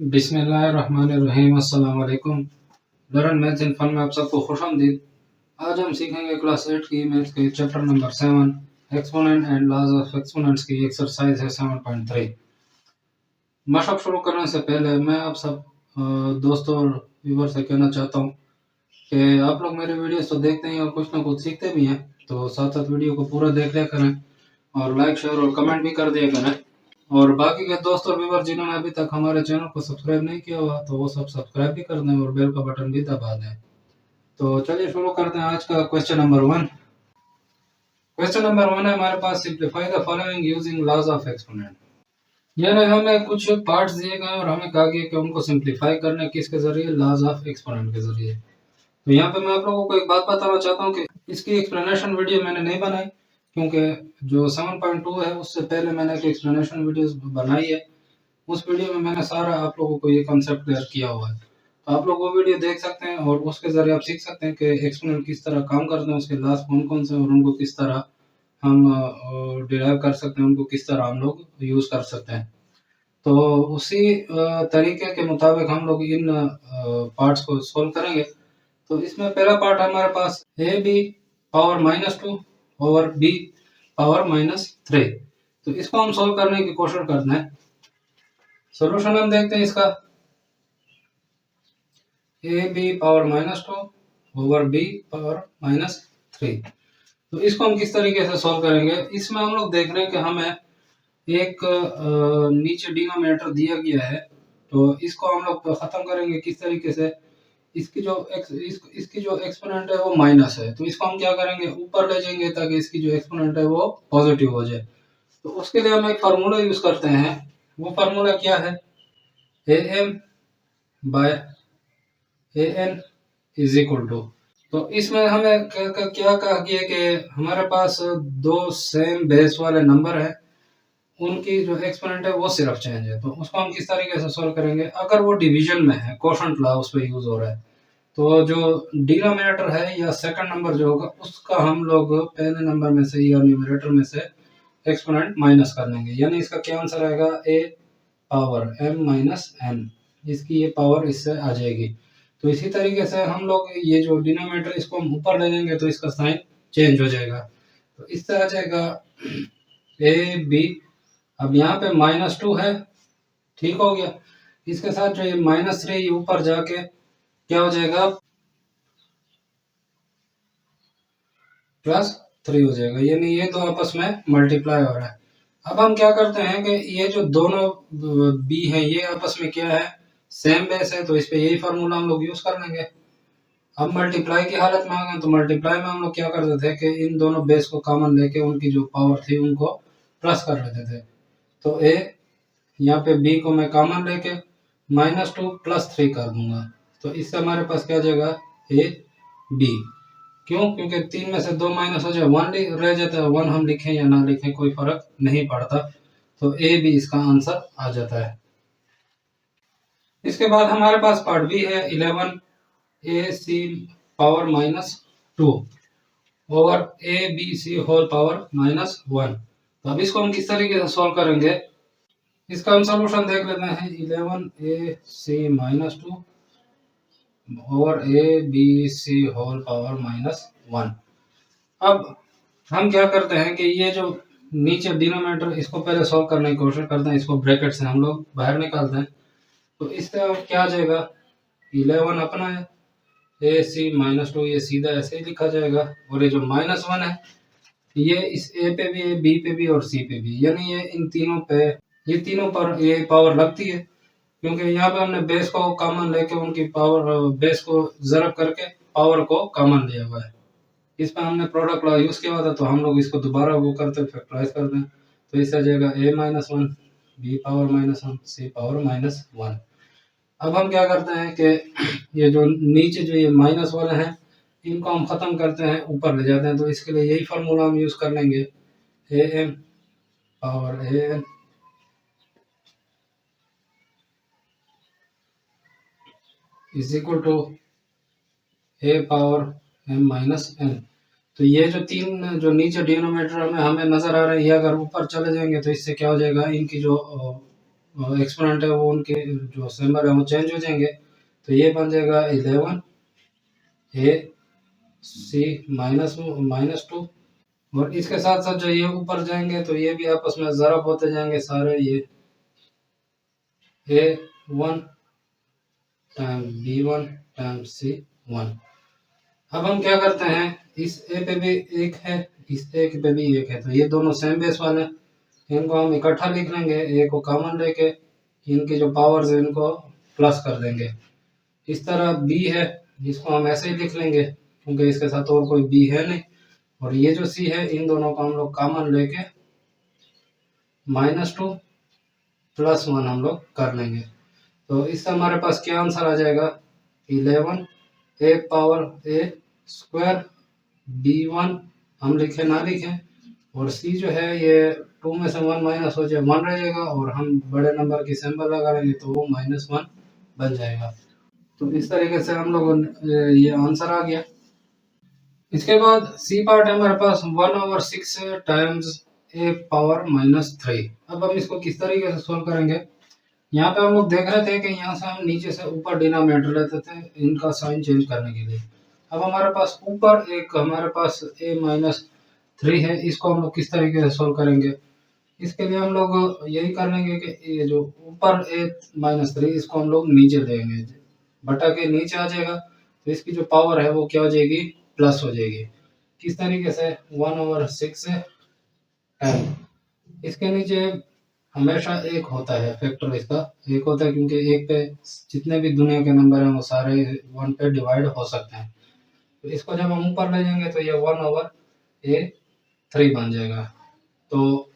बिस्मिल्लाहिर्रहमानिर्रहीम। अस्सलाम वालेकुम। लर्न मैथ्स इन फन में आप सबको खुशामदीद। आज हम सीखेंगे क्लास 8 की मैथ्स के chapter number 7 exponent and laws of exponents की एक्सरसाइज है 7.3। मशक शुरू करने से पहले मैं आप सब दोस्तों और व्यूवर से कहना चाहता हूँ कि आप लोग मेरे वीडियोस तो देखते हैं और कुछ ना कुछ सीखते भी हैं, तो साथ साथ वीडियो को पूरा देख लिया करें और लाइक शेयर और कमेंट भी कर दिया करें। और बाकी के दोस्त और व्यूवर जिन्होंने अभी तक हमारे चैनल को सब्सक्राइब नहीं किया हुआ तो वो सब सब्सक्राइब भी कर दें और बेल का बटन भी दबा दें। तो चलिए शुरू करते हैं आज का क्वेश्चन नंबर 1। क्वेश्चन नंबर 1 है हमारे पास, simplify the following using laws of exponent. यानी हमें कुछ पार्ट्स दिए गए और हमें कहा गया कि उनको सिंप्लीफाई करना किसके जरिए, लॉज ऑफ एक्सपोनेंट के जरिए। तो यहाँ पे मैं आप लोगों को एक बात बताना चाहता हूँ कि इसकी एक्सप्लेनेशन वीडियो मैंने नहीं बनाई, क्योंकि जो 7.2 है उससे पहले मैंने एक एक्सप्लेनेशन वीडियो बनाई है। उस वीडियो में मैंने सारा आप लोगों को ये कॉन्सेप्ट क्लियर किया हुआ है, तो आप लोग वो वीडियो देख सकते हैं और उसके जरिए आप सीख सकते हैं कि एक्सपोनेंट किस तरह काम करते हैं, उसके लास्ट कौन कौन से और उनको किस तरह हम डिराइव कर सकते हैं, उनको किस तरह हम लोग यूज़ कर सकते हैं। तो उसी तरीके के मुताबिक हम लोग इन पार्ट्स को सोल्व करेंगे। तो इसमें पहला पार्ट हमारे पास a B power -2 over B power -3। तो इसको हम सोल्व करने की कोशिश करते हैं। सॉल्यूशन हम देखते हैं इसका, A B power -2 over B power -3। तो इसको हम किस तरीके से सॉल्व करेंगे, इसमें हम लोग देख रहे हैं कि हमें एक नीचे डिनोमिनेटर दिया गया है, तो इसको हम लोग खत्म करेंगे किस तरीके से। इसकी जो एक्सपोनेंट है वो माइनस है, तो इसको हम क्या करेंगे, ऊपर ले जाएंगे ताकि इसकी जो एक्सपोनेंट है वो पॉजिटिव हो जाए। तो उसके लिए हम एक फार्मूला यूज करते हैं। वो फार्मूला क्या है, A M by A N is equal to. तो इसमें हमें क्या कहा गया कि हमारे पास दो सेम बेस वाले नंबर है, उनकी जो एक्सपोनेंट है वो सिर्फ चेंज है। तो उसको हम किस तरीके से सोल्व करेंगे, अगर वो डिवीजन में है, कोशंट लॉ उस पर यूज हो रहा है, तो जो डिनोमिनेटर है या सेकंड नंबर जो होगा उसका हम लोग पहले नंबर में से या न्यूमरेटर में से एक्सपोनेंट माइनस कर लेंगे। यानी इसका क्या आंसर आएगा, ए पावर m माइनस एन, इसकी ये पावर इससे आ जाएगी। तो इसी तरीके से हम लोग ये जो डिनोमिनेटर इसको हम ऊपर ले जाएंगे तो इसका साइन चेंज हो जाएगा। तो इससे आ जाएगा ए बी। अब यहाँ पे -2 है, ठीक हो गया। इसके साथ जो ये -3 ऊपर जाके क्या हो जाएगा, +3 हो जाएगा। यानी ये दो आपस में मल्टीप्लाई हो रहा है। अब हम क्या करते हैं कि ये जो दोनों बी हैं ये आपस में क्या है, सेम बेस है, तो इस पे यही फार्मूला हम लोग यूज कर लेंगे। अब मल्टीप्लाई की हालत में आ गए, तो मल्टीप्लाई में हम लोग क्या करते थे कि इन दोनों बेस को कॉमन लेके उनकी जो पावर थी उनको प्लस कर लेते थे। तो ए, यहाँ पे बी को मैं कॉमन लेके -2 +3 कर दूंगा, तो इससे हमारे पास क्या आ जाएगा, ए बी। क्यों, क्योंकि 3 में से 2 माइनस हो जाए 1 रह जाता है। 1 हम लिखें या ना लिखें कोई फर्क नहीं पड़ता, तो ए भी इसका आंसर आ जाता है। इसके बाद हमारे पास पार्ट बी है 11 ए c power -2 over A B C whole power -1। तो अब इसको हम किस तरीके से सॉल्व करेंगे, इसका हम सोल्यूशन देख लेते हैं। 11 ए C -2 over A B C whole power -1। अब हम क्या करते हैं कि ये जो नीचे डिनोमिनेटर इसको पहले सॉल्व करने की कोशिश करते हैं, इसको ब्रैकेट से हम लोग बाहर निकालते हैं। तो इससे अब क्या आ जाएगा, 11 अपना है, ए सी -2 ये सीधा ऐसे ही लिखा जाएगा, और ये जो -1 है ये इस ए पे भी है, बी पे भी और सी पे भी, यानी ये इन तीनों पे, ये तीनों पर ये पावर लगती है, क्योंकि यहाँ पे हमने बेस को कॉमन लेके उनकी पावर, बेस को ज़रब करके पावर को कॉमन लिया हुआ है। इसमें हमने प्रोडक्ट लॉ यूज़ किया हुआ था, तो हम लोग इसको दोबारा वो करते फैक्टराइज करते हैं। तो इससे आ जाएगा a -1 b power -1 c power -1। अब हम क्या करते हैं कि ये जो नीचे जो ये माइनस वाले हैं इनको हम ख़त्म करते हैं, ऊपर ले जाते हैं। तो इसके लिए यही फार्मूला हम यूज़ कर लेंगे, am power an is equal to a power m-n। तो ये जो तीन जो नीचे डिनोमिनेटर में हमें नजर आ रहे हैं, ये अगर ऊपर चले जाएंगे तो इससे क्या हो जाएगा, इनकी जो एक्सपोनेंट है वो उनके जो सिंबल है वो चेंज हो जाएंगे। तो ये बन जाएगा 11 ए सी -2। और इसके साथ साथ जो ये ऊपर जाएंगे तो ये भी आपस में ज़रब होते जाएंगे सारे, ये A1 time B1 time C1। अब हम क्या करते हैं, इस ए पे भी एक है, इस एक पे भी एक है, तो ये दोनों सेम बेस वाले, इनको हम इकट्ठा लिख लेंगे, ए को कॉमन लेके इनकी जो पावर्स है इनको प्लस कर देंगे। इस तरह बी है, इसको हम ऐसे ही लिख लेंगे क्योंकि इसके साथ और कोई बी है नहीं। और ये जो सी है इन दोनों को हम लोग कॉमन लेके -2 +1 हम लोग कर लेंगे। तो इससे हमारे पास क्या आंसर आ जाएगा, 11 ए पावर ए स्क्वायर B1 हम लिखे ना लिखें, और C जो है ये 2 में से 1 माइनस हो जाए 1 रहेगा, और हम बड़े नंबर की सिंबल लगा लेंगे तो वो -1 बन जाएगा। तो इस तरीके से हम लोगों ने ये आंसर आ गया। इसके बाद सी पार्ट है हमारे पास 1/6 टाइम्स ए पावर -3। अब हम इसको किस तरीके से सोल्व करेंगे, यहाँ पे हम लोग देख रहे थे कि यहाँ से हम नीचे से ऊपर डिनोमिनेटर लेते थे इनका साइन चेंज करने के लिए। अब हमारे पास ऊपर एक हमारे पास A-3 है, इसको हम लोग किस तरीके से सोल्व करेंगे, इसके लिए हम लोग यही कर लेंगे कि ये जो ऊपर A-3 इसको हम लोग नीचे लेंगे, बटा के नीचे आ जाएगा, तो इसकी जो पावर है वो क्या हो जाएगी, प्लस हो जाएगी। किस तरीके से, 1/6 है 10, इसके नीचे हमेशा एक होता है, फैक्टर इसका एक होता है क्योंकि एक पे जितने भी दुनिया के नंबर हैं वो सारे 1 पे डिवाइड हो सकते हैं। तो इसको जब हम ऊपर ले जाएंगे तो ये 1/3 बन जाएगा। तो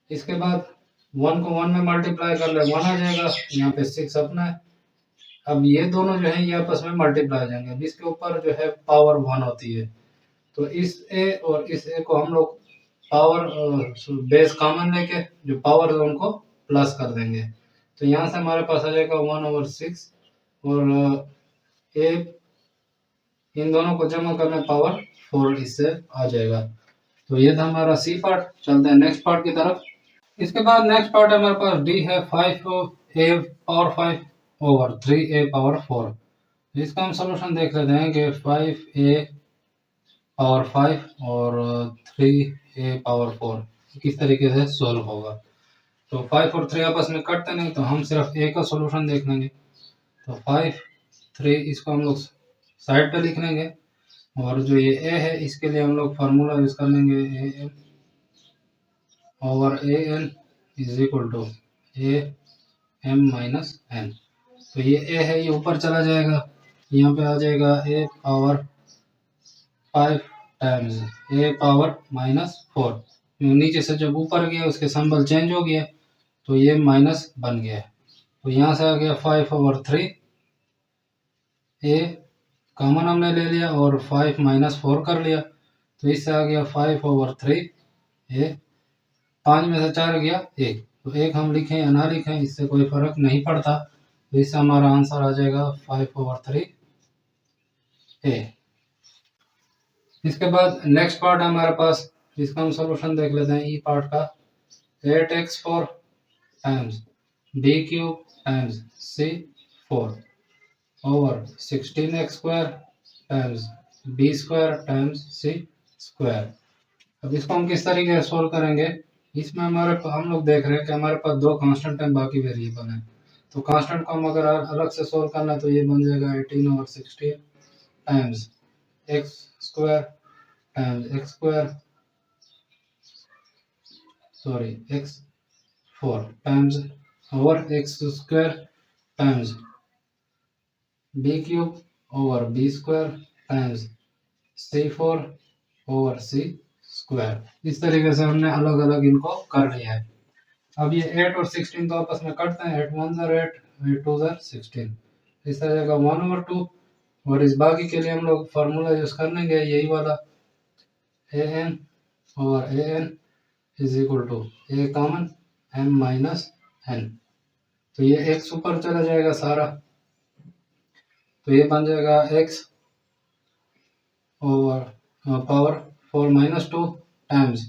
इसके बाद 1 को 1 में मल्टीप्लाई कर ले 1 आ जाएगा, यहाँ पे 6 अपना है। अब ये दोनों जो है ये आपस में मल्टीप्लाई हो जाएंगे, अब इसके ऊपर जो है पावर 1 होती है, तो इस ए और इस ए को हम लोग पावर बेस कॉमन लेके जो पावर है उनको प्लस कर देंगे। तो यहाँ से हमारे पास आ जाएगा 1/6, और ए इन दोनों को जमा करने पावर 4 इससे आ जाएगा। तो ये था हमारा सी पार्ट। चलते हैं नेक्स्ट पार्ट की तरफ। इसके बाद नेक्स्ट पार्ट हमारे पास डी है 5a⁴ इसका हम सोल्यूशन देख लेते हैं कि 5a⁴ और 3a⁴ किस तरीके से सोल्व होगा। तो 5 और 3 आपस में कटते नहीं, तो हम सिर्फ ए का सोल्यूशन देख लेंगे। तो 5 3 इसको हम लोग साइड पे लिख लेंगे, और जो ये ए है इसके लिए हम लोग फार्मूला यूज कर लेंगे, a over a N is equal to a m minus n. तो ये ए है ये ऊपर चला जाएगा, यहाँ पे आ जाएगा ए पावर 5 टाइम्स ए पावर -4। नीचे से जब ऊपर गया उसके सिंबल चेंज हो गया तो ये माइनस बन गया। तो यहाँ से आ गया 5/3, ए कॉमन हमने ले लिया और 5 -4 कर लिया, तो इससे आ गया 5/3 ए, 5 में से 4 गया 1, तो 1 हम लिखें या ना लिखें इससे कोई फर्क नहीं पड़ता। तो इससे हमारा आंसर आ जाएगा 5/3 ए। इसके बाद नेक्स्ट पार्ट हमारे पास, इसका हम सोल्यूशन देख लेते हैं। ई पार्ट का 8x4 times b³ times c4 over 16x² times b² times c²। अब इसको हम किस तरीके से सोल्व करेंगे, इसमें हम लोग देख रहे हैं कि हमारे पास दो कांस्टेंट हैं, बाकी वेरिएबल हैं। तो कांस्टेंट को हम अगर अलग से सोल्व करना है तो ये बन जाएगा 18/16 times x² times x4 times over x² times b³ over b² times c4 over c²। इस तरीके से हमने अलग अलग इनको कर लिया है। अब ये 8 और 16 तो आपस में कटते हैं, 8 1 ज़र 8, 8 2 ज़र 16, इस तरह का 1/2। और इस बाकी के लिए हम लोग फार्मूला यूज कर लेंगे यही वाला, an over an is equal to A common m minus n। तो ये x ऊपर चला जाएगा सारा, तो ये बन जाएगा x ओवर पावर 4 - 2 टाइम्स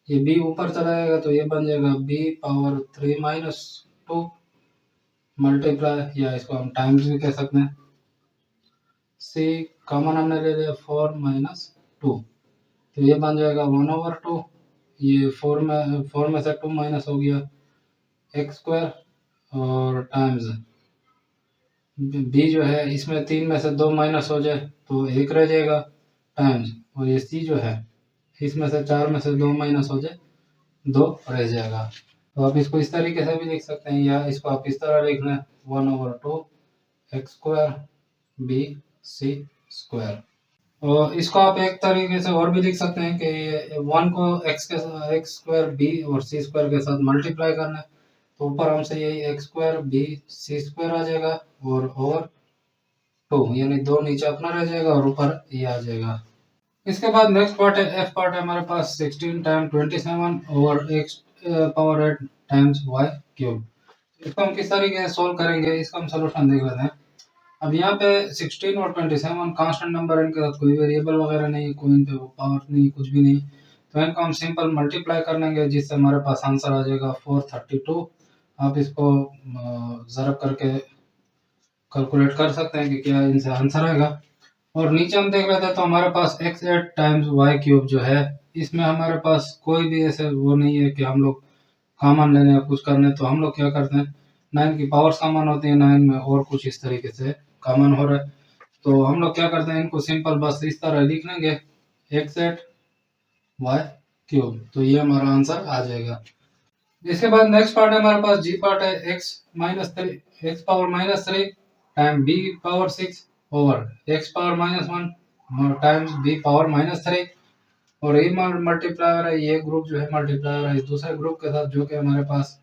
ये b ऊपर चला जाएगा तो ये बन जाएगा b पावर 3 - 2 मल्टीप्लाई, या इसको हम टाइम्स भी कह सकते हैं। सी कॉमन हमने ले लिया 4 माइनस 2, तो ये बन जाएगा 1/2। ये 4 में से 2 माइनस हो गया एक्स स्क्वायर, और टाइम्स बी जो है इसमें 3 में से 2 माइनस हो जाए तो 1 रह जाएगा, टाइम्स, और ये सी जो है इसमें से 4 में से 2 माइनस हो जाए 2 रह जाएगा। तो आप इसको इस तरीके से भी लिख सकते हैं, या इसको आप इस तरह लिख लें 1/2 X square B C square. और इसको आप एक तरीके से और भी लिख सकते हैं कि 1 को एक्स स्क्वायर बी और सी स्क्वायर के साथ मल्टीप्लाई करना है, तो ऊपर हमसे यही x square B C square आ जाएगा, और ओवर 2 यानी 2 नीचे अपना रह जाएगा और ऊपर ये आ जाएगा। इसके बाद नेक्स्ट पार्ट है, एफ पार्ट है हमारे पास 16 time 27 over X power 8 times Y cube. इसको हम किस तरीके से सोल्व करेंगे, इसका हम सोल्यूशन देख लेते हैं। अब यहाँ पे 16 और 27 कांस्टेंट नंबर है, इनके साथ कोई वेरिएबल वगैरह नहीं, कोई इन पे पावर नहीं, कुछ भी नहीं, तो इनको हम सिंपल मल्टीप्लाई कर लेंगे, जिससे हमारे पास आंसर आ जाएगा 432। आप इसको ज़रब करके कैलकुलेट कर सकते हैं कि क्या इनसे आंसर आएगा। और नीचे हम देख लेते हैं, तो हमारे पास x8 टाइम्स वाई क्यूब जो है, इसमें हमारे पास कोई भी ऐसे वो नहीं है कि हम लोग कॉमन लेने या कुछ करने, तो हम लोग क्या करते हैं 9 की पावर्स कॉमन होती है 9 में, और कुछ इस तरीके से कॉमन हो रहा है, तो हम लोग क्या करते हैं इनको सिंपल बस इस तरह लिख लेंगे x8 वाई क्यूब, तो ये हमारा आंसर आ जाएगा। इसके बाद नेक्स्ट पार्ट है हमारे पास जी पार्ट है x power minus 3 time B power 6 over x power -1 times B power -3, और ये मल्टीप्लायर है, ये ग्रुप जो है मल्टीप्लायर है इस दूसरे ग्रुप के साथ, जो कि हमारे पास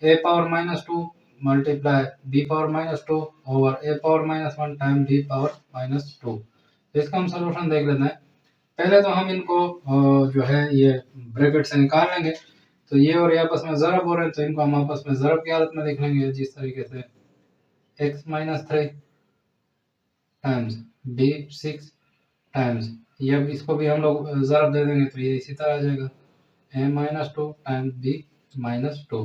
a power -2 multiply b power -2 over a power -1 time b power -2। इसका हम सोल्यूशन देख लेते हैं। पहले तो हम इनको जो है ये ब्रैकेट से निकाल लेंगे, तो ये और ये आपस में ज़रब हो रहे हैं, तो इनको हम आपस में ज़रब की हालत में लिख लेंगे, जिस तरीके से x -3 टाइम्स b 6 टाइम्स, ये अब इसको भी हम लोग ज़रब दे देंगे, तो ये इसी तरह आ जाएगा a -2 टाइम्स b -2।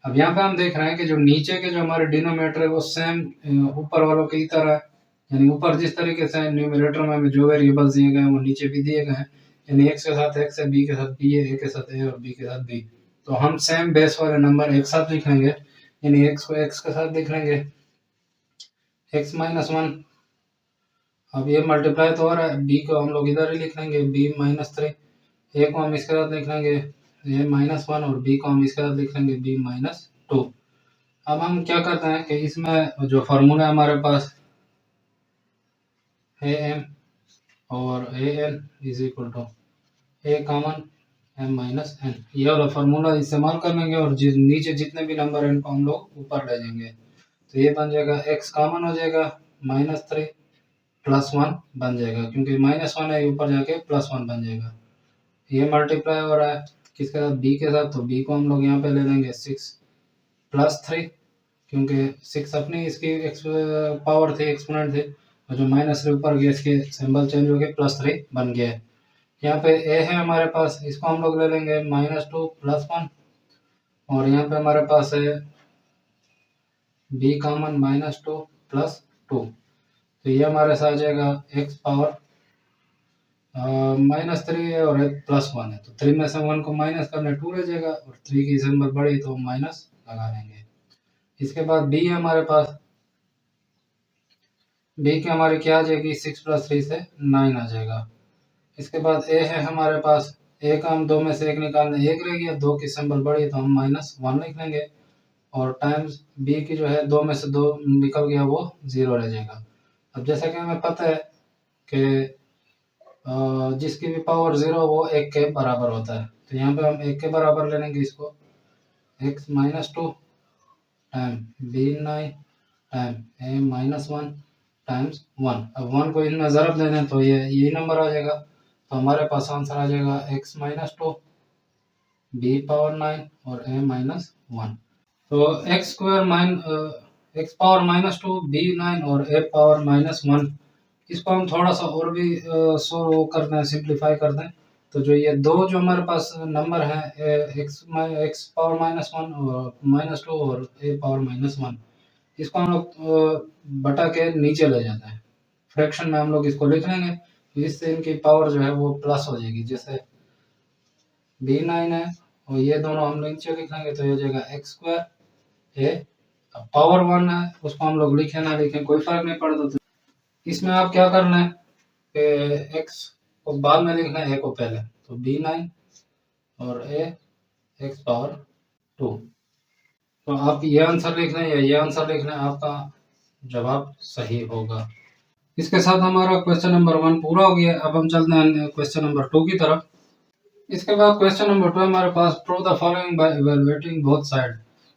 अब यहाँ पे हम देख रहे हैं कि जो नीचे के जो हमारे डिनोमिनेटर है वो सेम ऊपर वालों की तरह है, यानी ऊपर जिस तरीके से न्यूमरेटर में हमें जो वेरिएबल्स दिए गए हैं वो नीचे भी दिए गए हैं, यानी x के साथ x है, b के साथ b है, a के साथ a और b के साथ b, तो हम सेम बेस वाले नंबर एक साथ लिख लेंगे, यानी x को x के साथ लिख लेंगे x -1। अब ये मल्टीप्लाई तो हो रहा है, b को हम लोग इधर ही लिख लेंगे b -3, a को हम इसके साथ लिख लेंगे a -1, और b को हम इसके साथ लिख लेंगे b -2। अब हम क्या करते हैं कि इसमें जो फार्मूला है हमारे पास am और an is equal to a common m -n, ये वाला फार्मूला इस्तेमाल कर लेंगे, और नीचे जितने भी नंबर हैं इनको हम लोग ऊपर ले जाएंगे, तो ये बन जाएगा x कॉमन हो जाएगा -3 +1 बन जाएगा, क्योंकि -1 है ऊपर जाके +1 बन जाएगा। ये मल्टीप्लाई हो रहा है किसके साथ, b के साथ, तो b को हम लोग यहाँ पे ले लेंगे 6 +3, क्योंकि 6 अपनी इसकी पावर थी, एक्सपोनेंट थे, और जो -3 ऊपर गया इसके सिंबल चेंज हो गए +3 बन गया है। यहाँ पे a है हमारे पास, इसको हम लोग ले लेंगे -2 +1, और यहाँ पे हमारे पास है b कॉमन -2 +2, तो ये हमारे साथ आ जाएगा x पावर -3 है और +1 है, तो 3 में से 1 को माइनस करने 2 रह जाएगा, और 3 की सिंबल बड़ी तो माइनस लगा लेंगे। इसके बाद b है हमारे पास, b की हमारी क्या आ जाएगी 6 + 3 से 9 आ जाएगा। इसके बाद a है हमारे पास, a का हम 2 में से 1 निकालने 1 रह गया, 2 की सिंबल बड़ी तो हम -1 लिख लेंगे, और टाइम्स b की जो है 2 में से 2 निकल गया वो 0 रह जाएगा। अब जैसा कि हमें पता है कि जिसकी भी पावर 0 वो 1 के बराबर होता है, तो यहाँ पे हम 1 के बराबर ले लेंगे इसको, x -2 time b 9 time a -1 times 1। अब 1 को इनमें ज़रब दे दें तो ये यही नंबर आ जाएगा, तो हमारे पास आंसर आ जाएगा x -2 b पावर 9 और a -1। तो x पावर -2 b 9 और a पावर -1, इसको हम थोड़ा सा और भी वो करते हैं, सिंप्लीफाई करते हैं, तो जो ये दो जो हमारे पास नंबर है एक्स पावर -1 और -2 और ए पावर -1, इसको हम लोग बटा के नीचे ले जाते हैं, फ्रैक्शन में हम लोग इसको लिख लेंगे, तो इससे इनकी पावर जो है वो प्लस हो जाएगी। जैसे B9 है और ये दोनों हम नीचे लिखेंगे तो ये हो जाएगा x²। ये पावर 1 है, उसको हम लोग लिखे ना लिखें कोई फर्क नहीं पड़ता। तो इसमें आप क्या करना है कि x को बाद में लिखना है, a को पहले, तो B9 और a x पावर 2। तो आप ये आंसर लिख लें या ये आंसर लिख लें, आपका जवाब सही होगा। इसके साथ हमारा क्वेश्चन नंबर 1 पूरा हो गया। अब हम चलते हैं क्वेश्चन नंबर 2 की तरफ। इसके बाद क्वेश्चन नंबर 2 हमारे पास prove the following by evaluating both side,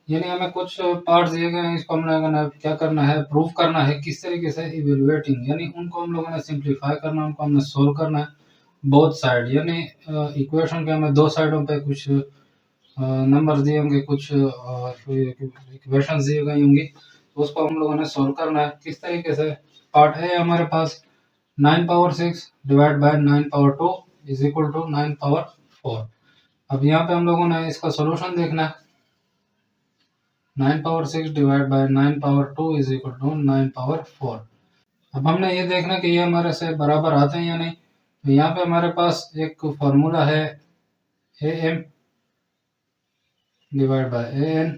यानी हमें कुछ पार्ट्स दिए गए हैं, इसको हमने क्या करना है, प्रूव करना है। किस तरीके से, इवैल्यूएटिंग, यानी उनको हम लोगों ने सिंप्लीफाई करना है, उनको हमने सोल्व करना है बोथ साइड, यानी इक्वेशन के हमें दो साइडों पे कुछ नंबर दिए होंगे, कुछ इक्वेशन दी गई होंगी, तो उसको हम लोगों ने सोल्व करना है। किस तरीके से, पार्ट ए हमारे पास 9 power 6 divide by 9 power 2 is equal to 9 power 4। अब यहाँ पे हम लोगों ने इसका सॉल्यूशन देखना है। 9 power 6 divide by 9 power 2 is equal to 9 power 4। अब हमने ये देखना कि ये हमारे से बराबर आते हैं या नहीं। तो यहाँ पे हमारे पास एक फॉर्मूला है am divide by an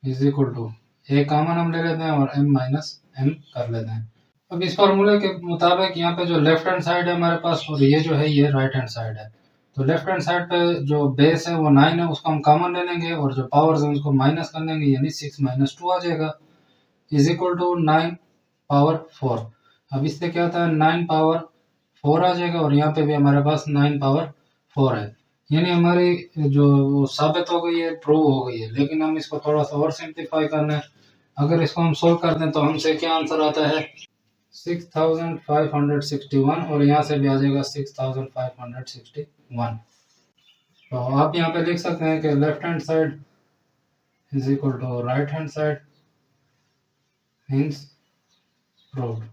is equal to, A common हम ले लेते हैं और m माइनस m कर लेते हैं। अब इस फार्मूले के मुताबिक यहाँ पे जो लेफ्ट हैंड साइड है हमारे पास और ये जो है ये राइट हैंड साइड है, तो लेफ्ट हैंड साइड पे जो बेस है वो 9 है, उसको हम कॉमन ले लेंगे और जो पावर्स है उसको माइनस कर लेंगे, यानी 6 माइनस 2 आ जाएगा इज इक्वल टू 9 पावर 4। अब इससे क्या होता है, 9 पावर 4 आ जाएगा और यहाँ पे भी हमारे पास 9 पावर 4 है, यानी हमारी जो साबित हो गई है, प्रूव हो गई है। लेकिन हम इसको थोड़ा सा और सिंप्लीफाई करना है। अगर इसको हम सोल्व कर दें तो हमसे क्या आंसर आता है, 6561, और यहाँ से भी आ जाएगा 6561। तो आप यहाँ पे लिख सकते हैं कि left hand side is equal to right hand side, means proved,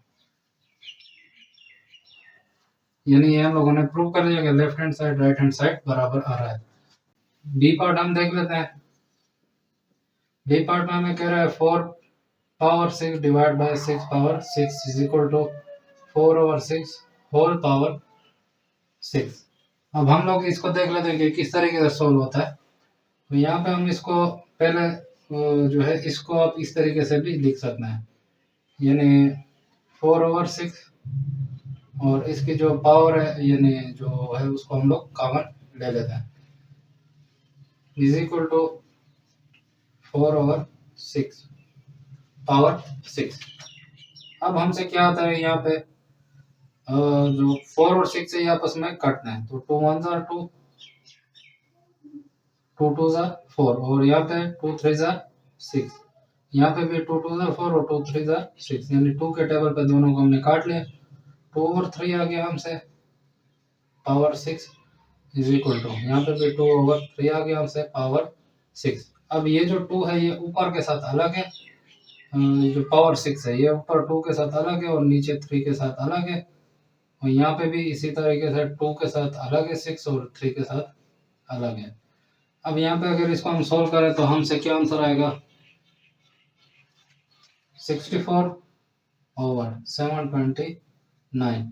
यानी ये हम लोगों ने प्रूव कर दिया कि left hand side right hand side बराबर आ रहा है। बी पार्ट हम देख लेते हैं। बी पार्ट में हमें कह रहा है 4 power 6 divide by 6 power 6 is equal to 4/6 whole power 6। अब हम लोग इसको देख लेते हैं कि किस तरीके से सोल्व होता है। तो यहाँ पे हम इसको पहले जो है इसको आप इस तरीके से भी लिख सकते हैं, यानी 4/6 और इसकी जो पावर है यानी जो है उसको हम लोग कॉमन ले लेते हैं, इज इक्वल टू 4/6 पावर 6। अब हमसे क्या आता है यहाँ पे, जो 4 और 6 है आपस में कटना है, तो 2 1 जार 2, 2 2 जार 4 और यहाँ पे 2 3 जार 6, यहाँ पे भी 2 2 जार 4 और 2 3 जार 6, यानी 2 के टेबल पे दोनों को हमने काट लिया। 2 और 3 आ गया हमसे पावर 6 इज इक्वल टू, यहाँ पे भी 2 ओवर 3 आ गया हमसे पावर 6। अब ये जो 2 है ये ऊपर के साथ अलग है, जो पावर 6 है ये ऊपर 2 के साथ अलग है और नीचे 3 के साथ अलग है, और यहाँ पे भी इसी तरीके से 2 के साथ अलग है 6 और 3 के साथ अलग है। अब यहाँ पे अगर इसको हम सोल्व करें तो हमसे क्या आंसर आएगा, 64/729।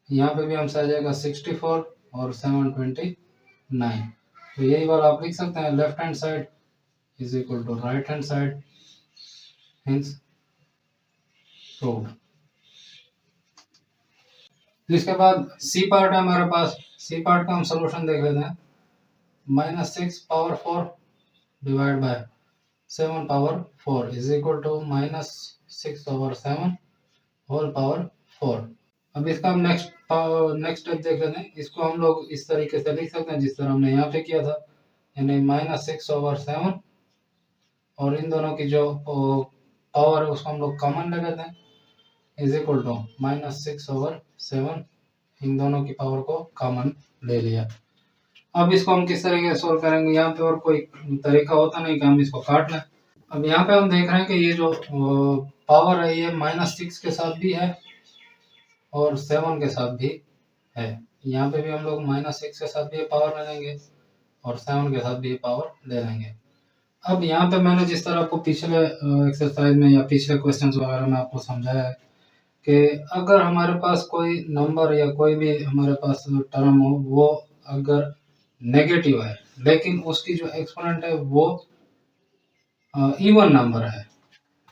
यहाँ पे भी हमसे आ जाएगा 64 और 729। तो यही बात आप लिख सकते हैं, left hand side is equal to right hand side, hence proved. इसके बाद सी पार्ट है हमारे पास। सी पार्ट का हम सोल्यूशन देख लेते हैं। -6 power 4 divide by 7 power 4 is equal to -6/7 whole power 4। अब इसका हम नेक्स्ट स्टेप देख लेते हैं। इसको हम लोग इस तरीके से लिख सकते हैं जिस तरह हमने यहाँ पे किया था, यानी -6/7 और इन दोनों की जो पावर है उसको हम लोग कॉमन ले लेते हैं, इज इक्वल टू -6/7, इन दोनों की पावर को कॉमन ले लिया। अब इसको हम किस तरीके से सोल्व करेंगे, यहाँ पे और कोई तरीका होता नहीं कि हम इसको काट लें। अब यहाँ पे हम देख रहे हैं कि ये जो पावर है ये -6 के साथ भी है और 7 के साथ भी है, यहाँ पे भी हम लोग -6 के साथ भी ये पावर ले लेंगे और 7 के साथ भी ये पावर ले लेंगे। अब यहाँ पे मैंने जिस तरह आपको पिछले एक्सरसाइज में या पिछले क्वेश्चंस वगैरह में आपको समझाया है कि अगर हमारे पास कोई नंबर या कोई भी हमारे पास टर्म हो, वो अगर नेगेटिव है लेकिन उसकी जो एक्सपोनेंट है वो इवन नंबर है,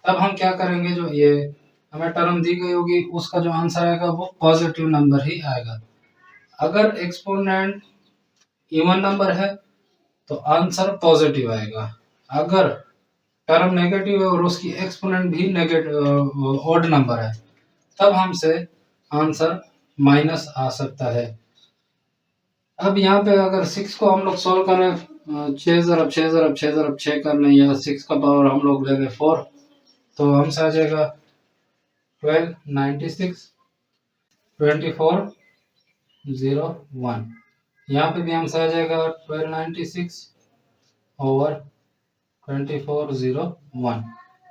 तब हम क्या करेंगे, जो ये हमें टर्म दी गई होगी उसका जो आंसर आएगा वो पॉजिटिव नंबर ही आएगा। अगर एक्सपोनेंट इवन नंबर है तो आंसर पॉजिटिव आएगा। अगर टर्म नेगेटिव है और उसकी एक्सपोनेंट भी नेगेटिव ऑड नंबर है, तब हमसे आंसर माइनस आ सकता है। अब यहाँ पे अगर 6 को हम लोग सॉल्व करें, 6 ज़रब 6 ज़रब 6 ज़रब 6 कर लें या 6 का पावर हम लोग लेंगे 4, तो हमसे आ जाएगा 12 96 24 01। यहाँ पे भी हमसे आ जाएगा 12 96 ओवर 24 01,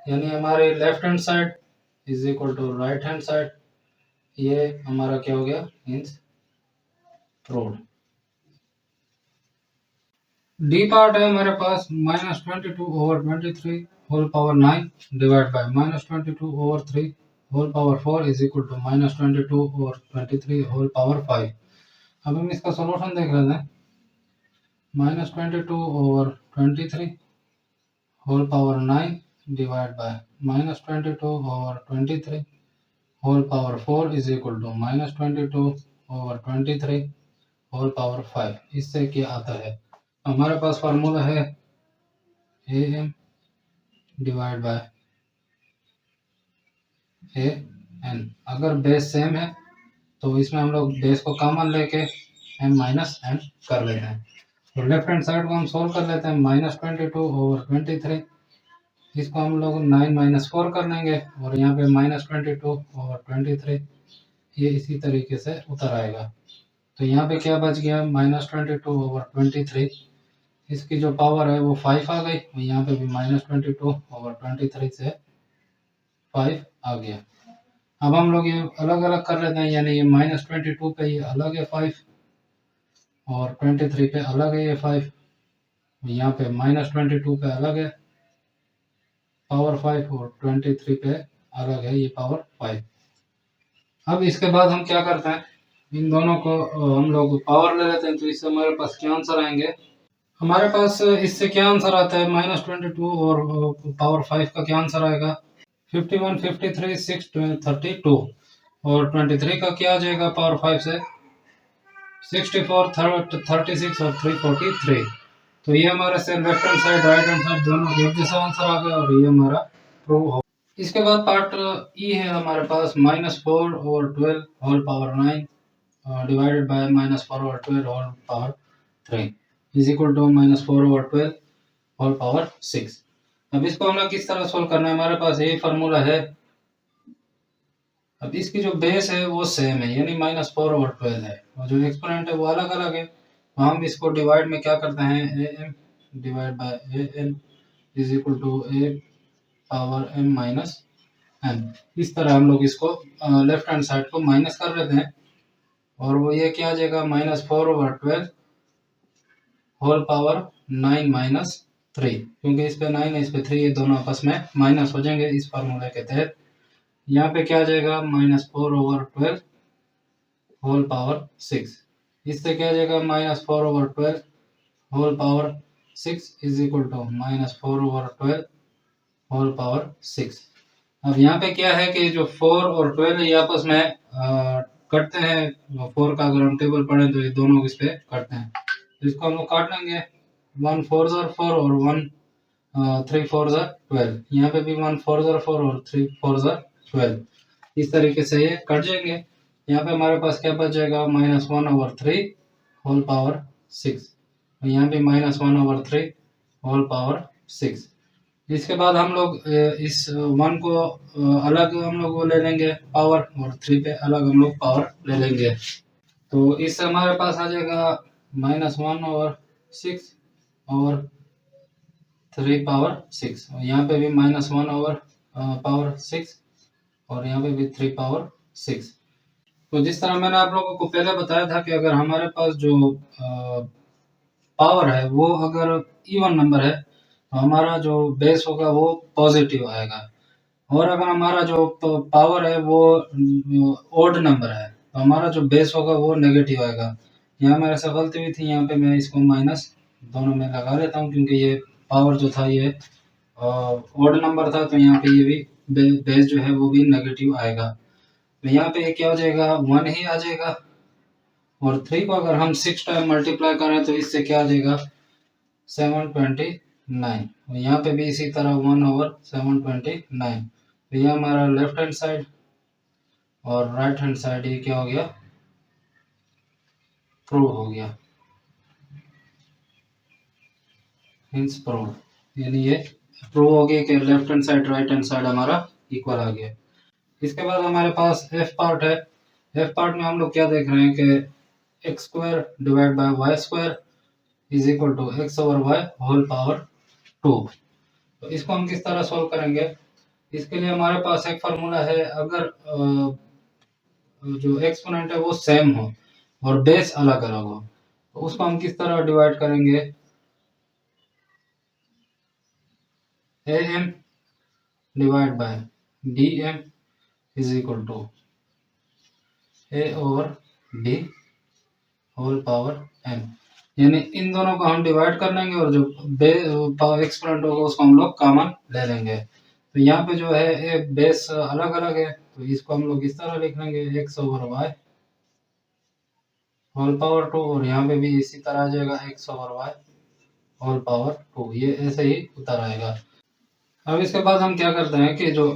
यानी हमारे left hand side is equal to right hand side. ये हमारा क्या हो गया, मीन्स प्रूव्ड। डी पार्ट है हमारे पास -22 over 23 whole power 9 divide by -22 over 3 whole power 4 is equal to -22 over 23 whole power 5। अब हम इसका सॉल्यूशन देख लेते हैं। -22 over 23 whole power 9 divide by -22 over 23 whole power 4 is equal to -22 over 23 whole power 5। इससे क्या आता है, हमारे पास फार्मूला है am डिवाइड बाय an। अगर बेस सेम है तो इसमें हम लोग बेस को कॉमन लेके m माइनस n कर लेते हैं। तो लेफ्ट हैंड साइड को हम सोल्व कर लेते हैं। -22 ओवर 23, इसको हम लोग 9 - 4 कर लेंगे और यहाँ पे -22 ओवर 23, ये इसी तरीके से उतर आएगा। तो यहाँ पे क्या बच गया, -22 ओवर 23, इसकी जो पावर है वो 5 आ गई, और यहाँ पे भी -22 ओवर 23 से 5 आ गया। अब हम लोग ये अलग अलग कर लेते हैं, यानी ये -22 पे ये अलग है 5 और 23 पे अलग है ये 5, यहाँ पे -22 पे अलग है पावर 5 और 23 पे अलग है ये पावर 5। अब इसके बाद हम क्या करते हैं, इन दोनों को हम लोग पावर ले लेते हैं, तो इससे हमारे पास क्या आंसर आएंगे। हमारे पास इससे क्या आंसर आता है, -22 और पावर 5 का क्या आंसर आएगा, 51 53 6 32, और 23 का क्या आ जाएगा पावर 5 से 64 36 और 343। तो ये हमारे से left hand side right hand side दोनों एक जैसा आंसर आ गया और ये हमारा प्रूव हो। इसके बाद पार्ट ई है हमारे पास -4 over 12 whole power 9 divided by -4 over 12 whole power 3 is equal to -4 over 12 whole power 6। अब इसको हमें किस तरह सोल्व करना है, हमारे पास यही फार्मूला है। अब इसकी जो बेस है वो सेम है, यानी -4 ओवर 12 है, और जो एक्सपोनेंट है वो अलग अलग है। तो हम इसको डिवाइड में क्या करते हैं, am divide by an is equal to a power m minus n। इस तरह हम लोग इसको लेफ्ट हैंड साइड को माइनस कर लेते हैं, और वो ये क्या आ जाएगा, -4 ओवर 12 होल पावर 9 माइनस 3, क्योंकि इस पे 9 है इस पे 3, ये दोनों आपस में माइनस हो जाएंगे इस फार्मूले के तहत। यहाँ पे क्या आ जाएगा, -4 ओवर 12 होल पावर 6, इससे क्या आ जाएगा, -4 over 12 whole power 6 is equal to -4 over 12 whole power 6। अब यहाँ पे क्या है कि जो 4 और 12 ये आपस में कटते हैं। 4 का अगर हम टेबल पढ़ें तो ये दोनों इस पे कटते हैं, तो इसको हम लोग काट लेंगे। 1 4 4 और 1 3 4 12, यहाँ पे भी 1 4 4 और 3 4 12, इस तरीके से ये कट जाएंगे। यहाँ पे हमारे पास क्या बच जाएगा, -1 ओवर 3 होल पावर 6, यहाँ पे -1 ओवर 3 होल पावर 6। इसके बाद हम लोग इस 1 को अलग हम लोग वो ले लेंगे पावर, और 3 पे अलग हम लोग पावर ले लेंगे। तो इससे हमारे पास आ जाएगा -1 ओवर 6 और 3 पावर 6, और यहाँ पे भी -1 ओवर पावर 6 और यहाँ पे भी 3 पावर 6। तो जिस तरह मैंने आप लोगों को पहले बताया था कि अगर हमारे पास जो पावर है वो अगर इवन नंबर है तो हमारा जो बेस होगा वो पॉजिटिव आएगा, और अगर हमारा जो पावर है वो ओड नंबर है तो हमारा जो बेस होगा वो नेगेटिव आएगा। यहाँ मेरे से गलती हुई थी, यहाँ पे मैं इसको माइनस दोनों में लगा लेता हूँ क्योंकि ये पावर जो था ये ओड नंबर था, तो यहाँ पे ये भी बेस जो है वो भी नेगेटिव आएगा। तो यहाँ पे ये क्या हो जाएगा, 1 ही आ जाएगा। और 3 को अगर हम 6 टाइम मल्टीप्लाई करें तो इससे क्या आ जाएगा, 729। और यहाँ पे भी इसी तरह 1/729। तो ये हमारा लेफ्ट हैंड साइड और राइट हैंड साइड ये क्या हो गया, प्रूव हो गया, मीन्स प्रूव, यानी ये प्रूव हो गया कि left hand side right hand side हमारा इक्वल आ गया। इसके बाद हमारे पास एफ पार्ट है। एफ पार्ट में हम लोग क्या देख रहे हैं कि x square divide by y square is equal to x over y whole power 2। तो इसको हम किस तरह सोल्व करेंगे, इसके लिए हमारे पास एक फार्मूला है। अगर जो एक्सपोनेंट है वो सेम हो और बेस अलग अलग हो तो उसको हम किस तरह डिवाइड करेंगे, a m divide by d m is equal to a over d whole power m. यानी इन दोनों को हम डिवाइड कर लेंगे और जो एक्सपोनेंट होगा उसको हम लोग कॉमन ले लेंगे। तो यहाँ पे जो है ये बेस अलग अलग है तो इसको हम लोग इस तरह लिख लेंगे, x over y whole power 2, और यहाँ पे भी इसी तरह आ जाएगा x over y whole power 2, ये ऐसे ही उतर आएगा। अब इसके बाद हम क्या करते हैं कि जो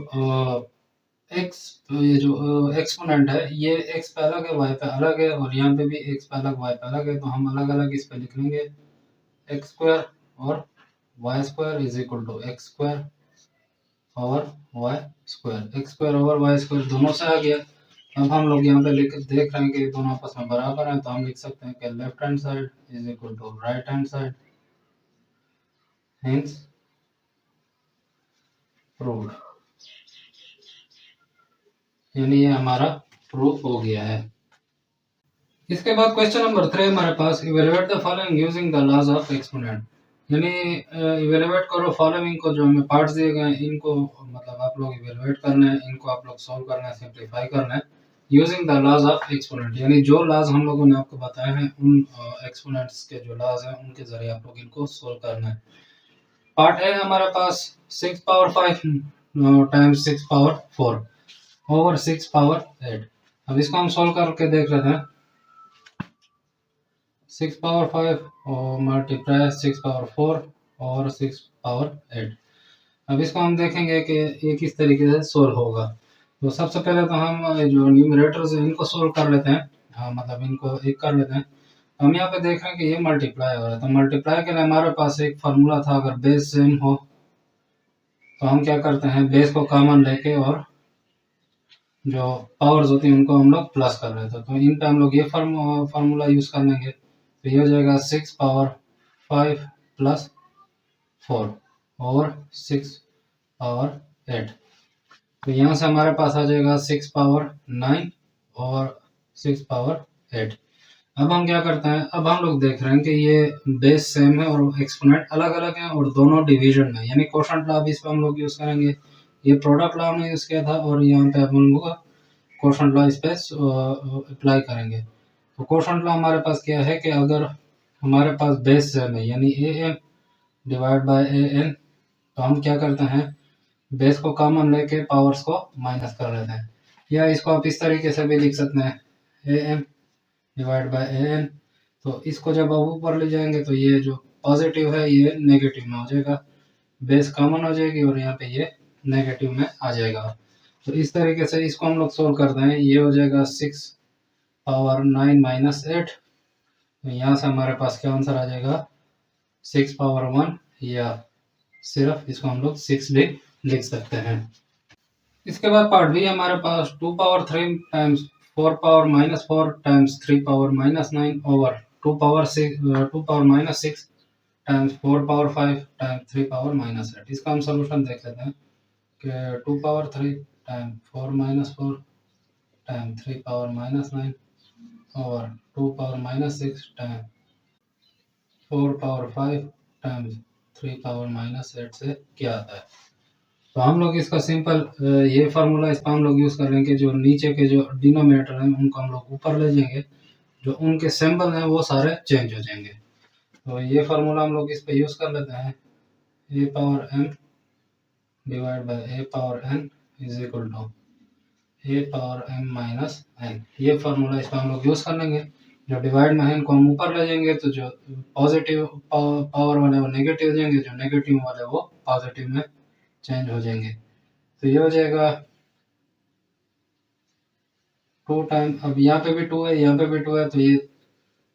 एक्स, ये जो एक्सपोनेंट है ये एक्स पे अलग है वाई पे अलग है, और यहाँ पे भी एक्स पे अलग वाई पे अलग है, तो हम अलग अलग इस पे लिख लेंगे एक्स स्क्वायर और y square is equal to x square over y square. X square over y square दोनों से आ गया। अब हम लोग यहाँ पे लिख देख रहे हैं कि दोनों आपस में बराबर हैं, तो हम लिख सकते हैं कि left hand side is equal to right hand side, hence proved. यानी ये हमारा प्रूफ हो गया है। इसके बाद क्वेश्चन नंबर 3 हमारे पास, evaluate the following using the laws of exponent. यानी इवेलुएट करो फॉलोइंग को, जो हमें पार्ट्स दिए गए हैं इनको मतलब आप लोग इवेलुएट करना है, इनको आप लोग सॉल्व करना है, सिंप्लीफाई करना है using the laws of exponent. यानी जो लॉज हम लोगों ने आपको बताए हैं उन एक्सपोनेंट्स के जो लॉज हैं उनके जरिए आप लोग इनको सोल्व करना है। पार्ट ए हमारे पास 6 power 5 times 6 power 4 over 6 power 8। अब इसको हम सोल्व करके देख लेते हैं। 6 पावर 5 और मल्टीप्लाई 6 पावर 4 और 6 पावर 8। अब इसको हम देखेंगे कि ये किस तरीके से सोल्व होगा। तो सबसे पहले तो हम जो न्यूमरेटर्स हैं इनको सोल्व कर लेते हैं, हाँ मतलब इनको एक कर लेते हैं। हम यहाँ पे देख रहे हैं कि ये मल्टीप्लाई हो रहा है, तो मल्टीप्लाई के लिए हमारे पास एक फार्मूला था, अगर बेस सेम हो तो हम क्या करते हैं, बेस को कॉमन लेके और जो पावर्स होती हैं उनको हम लोग प्लस कर लेते हैं। तो इन पे हम लोग ये फार्मूला यूज कर लेंगे, तो ये हो जाएगा 6 पावर 5 प्लस 4 और 6 पावर 8। तो यहाँ से हमारे पास आ जाएगा 6 पावर 9 और 6 पावर 8। अब हम क्या करते हैं, अब हम लोग देख रहे हैं कि ये बेस सेम है और एक्सपोनेंट अलग अलग हैं और दोनों डिवीजन में, यानी क्वोशंट लॉ भी इस पर हम लोग यूज करेंगे। ये प्रोडक्ट लॉ हमने यूज किया था और यहाँ पे हम लोग क्वोशंट लॉ इस पे अप्लाई करेंगे। तो क्वोशंट लॉ हमारे पास क्या है कि अगर हमारे पास बेस सेम है यानी a n divide by A n, तो हम क्या करते हैं, बेस को कॉमन लेके पावर्स को माइनस कर लेते हैं, या इसको आप इस तरीके से भी लिख सकते हैं a m divide by A n. तो इसको जब आप ऊपर ले जाएंगे तो ये जो पॉजिटिव है ये नेगेटिव में हो जाएगा, बेस कॉमन हो जाएगी और यहाँ पे ये नेगेटिव में आ जाएगा। तो इस तरीके से इसको हम लोग सोल्व करते हैं, ये हो जाएगा 6 पावर 9 माइनस 8। तो यहाँ से हमारे पास क्या आंसर आ जाएगा 6 पावर 1, या सिर्फ इसको हम लोग 6 भी लिख सकते हैं। इसके बाद पार्ट बी हमारे पास 2 power 3 times 4 power minus 4 times 3 power minus 9 over 2 power minus 6 times 4 power 5 times 3 power minus 8। इसका हम सोल्यूशन देख लेते हैं कि 2 power 3 times 4 minus 4 time 3 power minus 9 और 2 power minus 6 time 4 power 5 times 3 power minus 8 से क्या आता है। तो हम लोग इसका सिंपल ये फार्मूला इसका हम लोग यूज़ करेंगे। जो नीचे के जो डिनोमिनेटर हैं उनको हम लोग ऊपर ले जाएंगे, जो उनके सिंबल हैं वो सारे चेंज हो जाएंगे। तो ये फार्मूला हम लोग इस पे यूज़ कर लेते हैं। A power m divide by a power n is equal to a power m minus n। ये फार्मूला इसका हम लोग यूज़ कर लेंगे। जो डिवाइड में है इनको हम ऊपर ले जाएंगे, तो जो पॉजिटिव पावर वाले वो नेगेटिव हो जाएंगे, जो नेगेटिव वाले वो पॉजिटिव में चेंज हो जाएंगे। तो ये हो जाएगा 2 टाइम, अब यहाँ पे भी 2 है, यहाँ पे भी 2 है, तो ये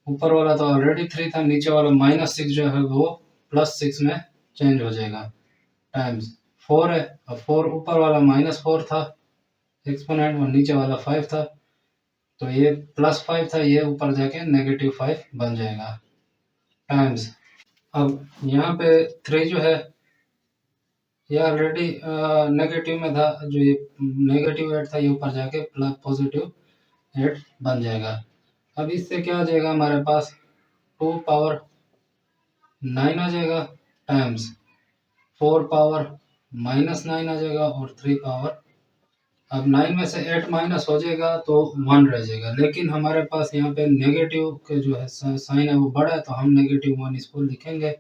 ऊपर वाला तो ऑलरेडी 3 था, नीचे वाला माइनस 6 जो है वो प्लस 6 में चेंज हो जाएगा। टाइम्स 4 है, अब 4 ऊपर वाला माइनस 4 था एक्सपोनेंट और नीचे वाला 5 था, तो ये प्लस 5 था, ये ऊपर जाके नेगेटिव 5 बन जाएगा। टाइम्स अब यहाँ पे 3 जो है ये ऑलरेडी नेगेटिव में था, जो ये नेगेटिव 8 था ये ऊपर जाके प्लस पॉजिटिव 8 बन जाएगा। अब इससे क्या आ जाएगा हमारे पास 2 पावर 9 आ जाएगा टाइम्स 4 पावर माइनस 9 आ जाएगा और 3 पावर, अब 9 में से 8 माइनस हो जाएगा तो 1 रह जाएगा, लेकिन हमारे पास यहाँ पे नेगेटिव के जो है साइन है वो बड़ा है, तो हम नेगेटिव 1 इसको लिखेंगे।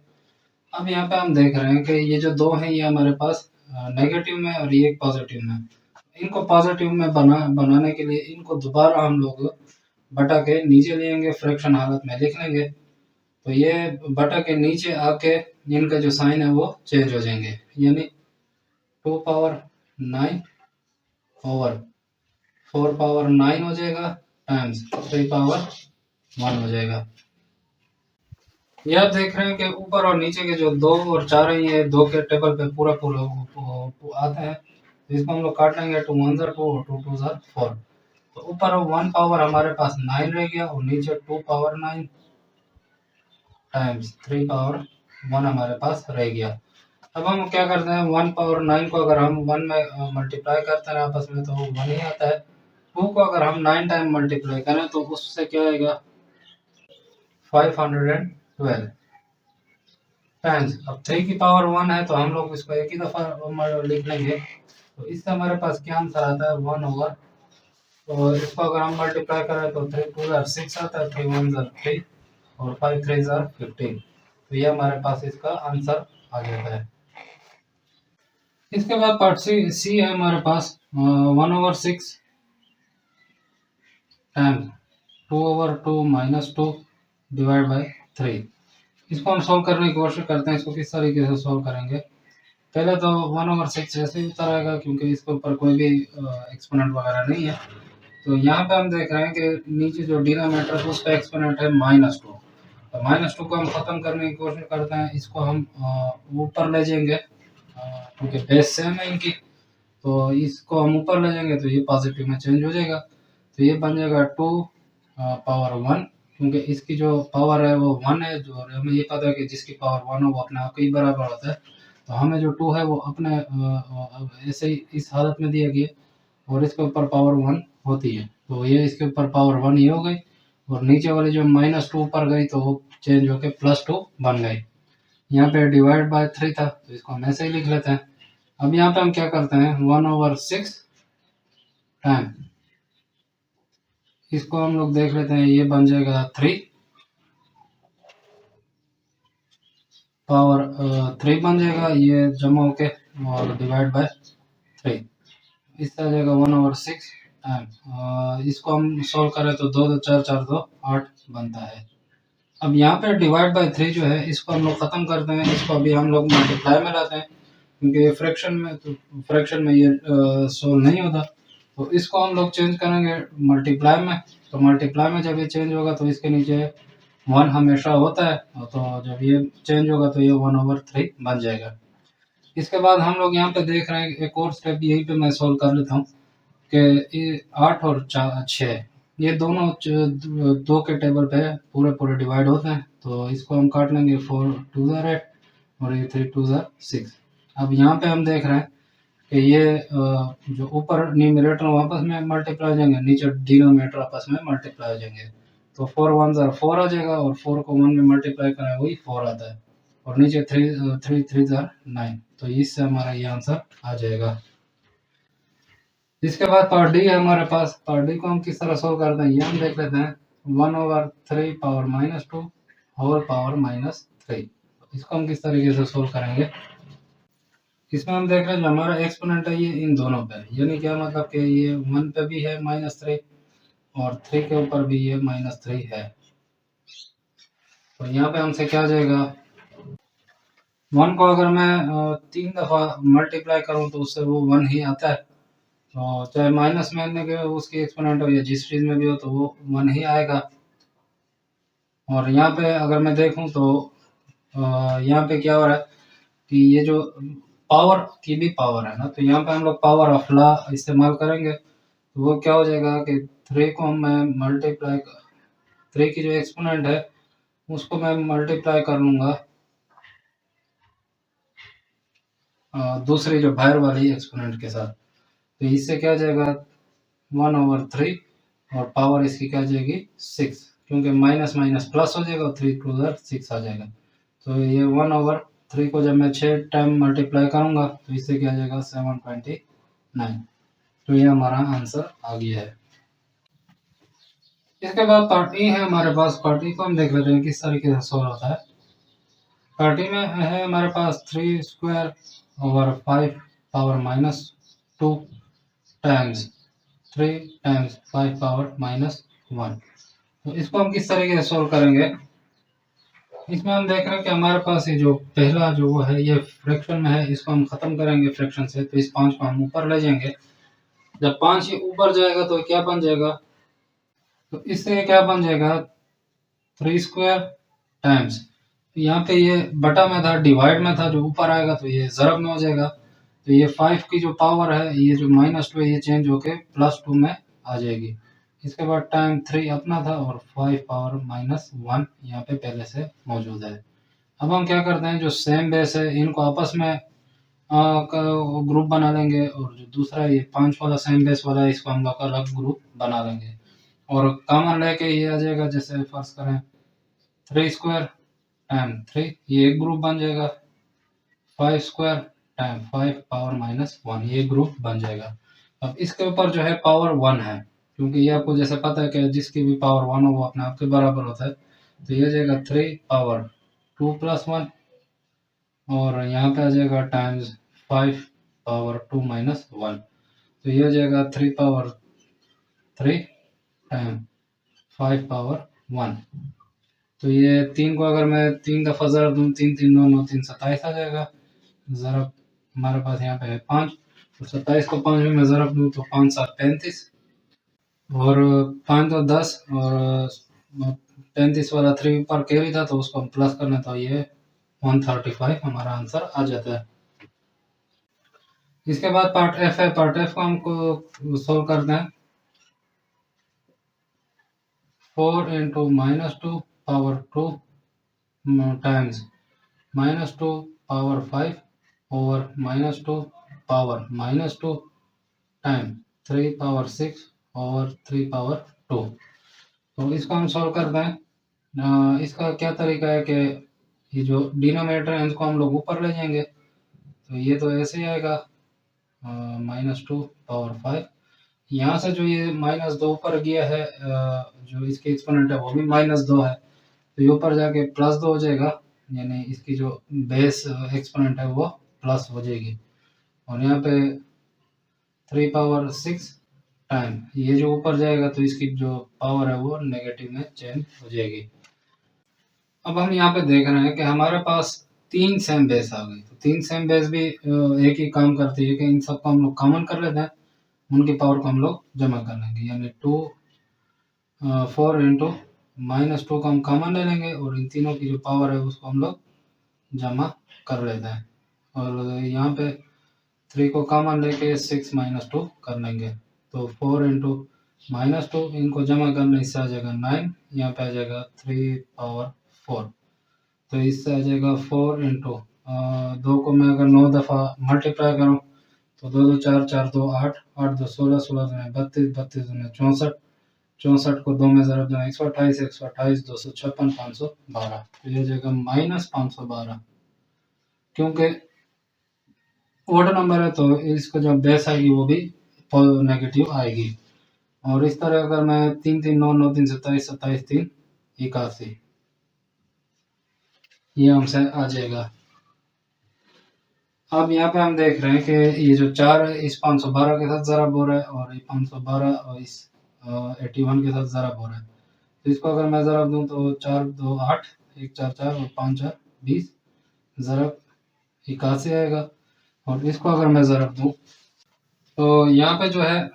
अब यहाँ पे हम देख रहे हैं कि ये जो दो हैं ये हमारे पास नेगेटिव में और ये पॉजिटिव में। इनको पॉजिटिव में बनाने के लिए इनको दोबारा हम लोग बटा के नीचे लेंगे, फ्रैक्शन हालत में लिख लेंगे, तो ये बटा के नीचे आके इनका जो साइन है वो चेंज हो जाएंगे, यानी 2 पावर 9 ओवर 4 पावर 9 हो जाएगा टाइम्स 3 पावर 1 हो जाएगा। ये आप देख रहे हैं कि ऊपर और नीचे के जो 2 और 4 है ये 2 के टेबल पे पूरा आते हैं, तो इसको हम लोग काट लेंगे। 2 1 2 और 2 2 4, तो ऊपर 1 पावर हमारे पास 9 रह गया और नीचे 2 पावर 9 टाइम्स 3 पावर 1 हमारे पास रह गया। अब हम क्या करते हैं 1 पावर 9 को अगर हम 1 में मल्टीप्लाई करते हैं आपस में तो वो 1 ही आता है। 2 को अगर हम 9 टाइम मल्टीप्लाई करें तो उससे क्या आएगा 512 टाइम्स। अब 3 की पावर 1 है तो हम लोग इसको एक ही दफ़ा लिख लेंगे, तो इससे हमारे पास क्या आंसर आता है 1 ओवर, और इसको अगर हम मल्टीप्लाई करें तो 3 2 6 आता है, 3 1 3 और 5 3 15, तो ये हमारे पास इसका आंसर आ जाता है। इसके बाद पार्ट सी है हमारे पास 1 over 6 times 2 over 2 minus 2 divide by 3। इसको हम सॉल्व करने की कोशिश करते हैं। इसको किस तरीके से सॉल्व करेंगे, पहले तो 1 ओवर 6 ऐसे ही उतर आएगा क्योंकि इसके ऊपर कोई भी एक्सपोनेंट वगैरह नहीं है। तो यहाँ पे हम देख रहे हैं कि नीचे जो डिनोमिनेटर है उसका एक्सपोनेंट है -2, तो -2 को हम ख़त्म करने की कोशिश करते हैं। इसको हम ऊपर ले जाएंगे क्योंकि बेस सेम है इनकी, तो इसको हम ऊपर ले जाएंगे तो ये पॉजिटिव में चेंज हो जाएगा, तो ये बन जाएगा 2 पावर 1, क्योंकि इसकी जो पावर है वो 1 है, जो हमें ये पता है कि जिसकी पावर 1 हो वो अपने आप के ही बराबर होता है, तो हमें जो 2 है वो अपने ऐसे ही इस हालत में दिया गया और इसके ऊपर पावर 1 होती है, तो ये इसके ऊपर पावर 1 ही हो गई और नीचे वाली जो -2 ऊपर गई तो वो चेंज होकर +2 बन गई। यहाँ पे डिवाइड बाय 3 था तो इसको हम ऐसे ही लिख लेते हैं। अब यहाँ पे हम क्या करते हैं 1 ओवर 6 टाइम, इसको हम लोग देख लेते हैं, ये बन जाएगा 3 पावर 3 बन जाएगा, ये जमा होके और डिवाइड बाय 3, इससे आ जाएगा 1 ओवर 6 टाइम। इसको हम सॉल्व करें तो 2 2 4 4 2 8 बनता है। अब यहाँ पे डिवाइड बाय 3 जो है इसको हम लोग ख़त्म करते हैं, इसको अभी हम लोग मल्टीप्लाई में लाते हैं क्योंकि फ्रैक्शन में ये सोल्व नहीं होता, तो इसको हम लोग चेंज करेंगे मल्टीप्लाई में। तो मल्टीप्लाई में जब ये चेंज होगा तो इसके नीचे 1 हमेशा होता है, तो जब ये चेंज होगा तो ये 1 ओवर 3 बन जाएगा। इसके बाद हम लोग यहाँ पे देख रहे हैं एक और स्टेप यहीं पे मैं सोल्व कर लेता हूँ कि ये 8 और 6 ये दोनों 2 के टेबल पे पूरे डिवाइड होते हैं, तो इसको हम काट लेंगे 4 2 8 और ये 3 2 6। अब यहाँ पे हम देख रहे हैं कि ये जो ऊपर न्यूमरेटर वापस में मल्टीप्लाई हो जाएंगे, नीचे डिनोमिनेटर आपस में मल्टीप्लाई हो जाएंगे। तो 4 1 ज़ार 4 आ जाएगा और 4 को 1 में मल्टीप्लाई करें वही 4 आता है और नीचे 3 3 ज़ार 9। तो इससे हमारा ये आंसर आ जाएगा। इसके बाद पार्ट डी है हमारे पास। पार्ट डी को हम किस तरह सोल्व करते हैं ये हम देख लेते हैं। 1/3 पावर -2 होल पावर -3। इसको हम किस तरीके से सोल्व करेंगे। इसमें हम देख रहे हैं जो हमारा एक्सपोनेंट है ये इन दोनों पे है, यानी क्या मतलब कि ये 1 पे भी है -3 और 3 के ऊपर भी ये -3 है। तो यहाँ पे हमसे क्या आ जाएगा, 1 को अगर मैं 3 दफ़ा मल्टीप्लाई करूँ तो उससे वो 1 ही आता है। तो चाहे माइनस में आने के उसकी एक्सपोनेंट हो या जिस चीज़ में भी हो तो वो 1 ही आएगा। और यहाँ पे अगर मैं देखूँ तो यहाँ पे क्या हो रहा है कि ये जो पावर की भी पावर है ना, तो यहाँ पे हम लोग पावर ऑफ लॉ इस्तेमाल करेंगे। तो वो क्या हो जाएगा कि 3 को मैं मल्टीप्लाई 3 की जो एक्सपोनेंट है उसको मैं मल्टीप्लाई कर लूँगा दूसरी जो बाहर वाली एक्सपोनेंट के साथ। तो इससे क्या हो जाएगा 1/3 और पावर इसकी क्या आ जाएगी 6, क्योंकि माइनस माइनस प्लस हो जाएगा और 3 2 ज़ार 6 आ जाएगा। तो ये 1/3 को जब मैं 6 टाइम मल्टीप्लाई करूँगा तो इससे क्या आ जाएगा 729। तो ये हमारा आंसर आ गया है। इसके बाद पार्ट ई है हमारे पास। पार्ट ई को हम देख लेते हैं किस तरीके से सोल्व होता है। पार्ट ई में है हमारे पास 3/5 पावर -2 टाइम्स 3 टाइम्स 5 पावर -1। तो इसको हम किस तरीके से सोल्व करेंगे। इसमें हम देख रहे हैं कि हमारे पास ये जो पहला जो वो है ये फ्रैक्शन में है, इसको हम खत्म करेंगे फ्रैक्शन से। तो इस 5 को हम ऊपर ले जाएंगे। जब 5 ये ऊपर जाएगा तो क्या बन जाएगा, तो इससे क्या बन जाएगा 3² टाइम्स। तो यहाँ पे ये बटा में था, डिवाइड में था, जो ऊपर आएगा तो ये ज़रब में हो जाएगा। तो ये 5 की जो पावर है ये जो -2 है ये चेंज होके +2 में आ जाएगी। इसके बाद टाइम 3 अपना था और 5 पावर -1 यहाँ पे पहले से मौजूद है। अब हम क्या करते हैं, जो सेम बेस है इनको आपस में ग्रुप बना लेंगे और जो दूसरा ये 5 वाला सेम बेस वाला है इसको हम लोग अलग ग्रुप बना लेंगे और कॉमन लेके ये आ जाएगा। जैसे फर्ज करें 3² टाइम 3 ये एक ग्रुप बन जाएगा। 5² टाइम 5 पावर -1 ये ग्रुप बन जाएगा। अब इसके ऊपर जो है पावर 1 है, क्योंकि ये आपको जैसे पता है कि जिसकी भी पावर 1 हो वो अपने आप के बराबर होता है। तो ये हो जाएगा 3 पावर 2 + 1 और यहाँ पे आ जाएगा टाइम्स 5 पावर 2 - 1। तो ये हो जाएगा 3 पावर 3 टाइम 5 पावर 1। तो ये 3 को अगर मैं 3 दफ़ा ज़रब दूँ 3 3 9 9 3 27 आ जाएगा। ज़रब हमारे पास यहाँ पे है 5, तो 27 को 5 में मैं ज़रब दूँ तो 5 7 35 और 5 2 10 और 35 वाला 3 ऊपर कैरी था तो उसको हम प्लस कर लें तो ये 135 हमारा आंसर आ जाता है। इसके बाद पार्ट एफ है। पार्ट एफ को हमको सोल्व करना है। 4 × -2 power 2 times -2 power 5 over -2 power -2 time 3 power 6 over 3 power 2। तो इसको हम सोल्व करते हैं। इसका क्या तरीका है कि ये जो डिनोमिनेटर है इसको हम लोग ऊपर ले जाएंगे। तो ये तो ऐसे ही आएगा -2 पावर 5। यहाँ से जो ये -2 ऊपर गया है जो इसकी एक्सपोनेंट है वो भी -2 है, तो ये ऊपर जाके +2 हो जाएगा, यानी इसकी जो बेस एक्सपोनेंट है वो प्लस हो जाएगी। और यहाँ पे 3 पावर 6 टाइम ये जो ऊपर जाएगा तो इसकी जो पावर है वो नेगेटिव में चेंज हो जाएगी। अब हम यहाँ पे देख रहे हैं कि हमारे पास 3 सेम बेस आ गई। तो 3 सेम बेस भी एक ही काम करती है कि इन सबको हम लोग कॉमन कर लेते हैं, उनकी पावर को हम लोग जमा कर लेंगे। यानी 4 × -2 को हम कॉमन ले लेंगे और इन तीनों की जो पावर है उसको हम लोग जमा कर लेते हैं। और यहाँ पे 3 को कॉमन लेके 6 - 2 कर लेंगे। तो 4 × -2 इनको जमा करने इससे आ जाएगा 9, यहाँ पे आ जाएगा 3 पावर 4। तो इससे आ जाएगा 4 × 2 को मैं अगर 9 दफ़ा मल्टीप्लाई करूँ तो 2 2 4 4 2 8 8 2 16 16 2 32 32 2 64 64 को 2 में ज़रब दें 128 128 256 512, तो ये हो जाएगा -512। क्योंकि ओड नंबर है तो इसको जो बेस आएगी वो भी नेगेटिव आएगी। और इस तरह अगर मैं 3 3 9 9 3 27 27 3 81, ये हमसे आ जाएगा। अब यहाँ पे हम देख रहे हैं कि ये जो 4 है इस 512 के साथ ज़रब हो रहा है और ये 512 और इस 81 के साथ ज़रब हो रहा है। तो इसको अगर मैं ज़रब दूँ तो 4 2 8 1 4 4 और 5 4 20 ज़रब 81 आएगा। और इसको अगर मैं ज़रब दूँ तो यहाँ पे जो है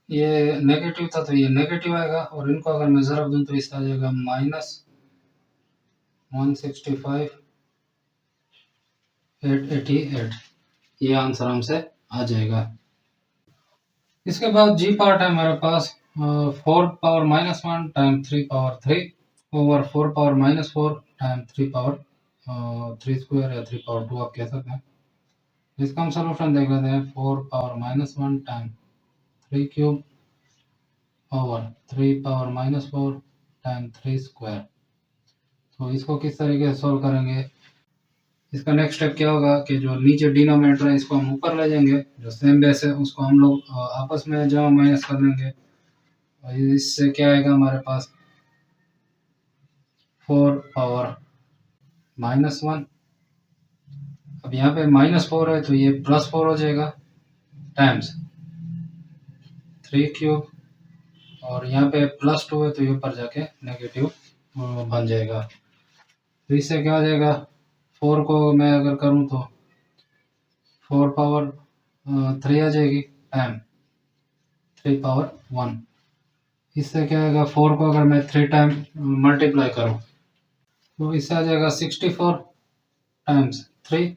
ये नेगेटिव था तो ये नेगेटिव आएगा, और इनको अगर मैं ज़रब दूँ तो इसका आ जाएगा -165 888, ये आंसर हमसे आ जाएगा। इसके बाद जी पार्ट है हमारे पास 4 power -1 time 3 power 3 over 4 power -4 time 3 power 3 square या 3 पावर 2 आप कह सकते हैं। इसका हम सोल्यूशन देख लेते हैं। 4 power -1 time 3 cube over 3 power -4 time 3 square. तो इसको किस तरीके से सोल्व करेंगे? इसका नेक्स्ट स्टेप क्या होगा कि जो नीचे डिनोमिनेटर है इसको हम ऊपर ले जाएंगे, जो सेम बेस है उसको हम लोग आपस में जमा माइनस कर देंगे, और इससे क्या आएगा हमारे पास 4 पावर -1। अब यहाँ पे -4 है तो ये +4 हो जाएगा टाइम्स 3 क्यूब, और यहाँ पे +2 है तो ये ऊपर जाके नेगेटिव बन जाएगा। तो इससे क्या हो जाएगा, 4 को मैं अगर करूँ तो 4 पावर 3 आ जाएगी टाइम 3 पावर 1। इससे क्या आएगा, 4 को अगर मैं 3 टाइम मल्टीप्लाई करूँ तो इससे आ जाएगा 64 टाइम्स 3।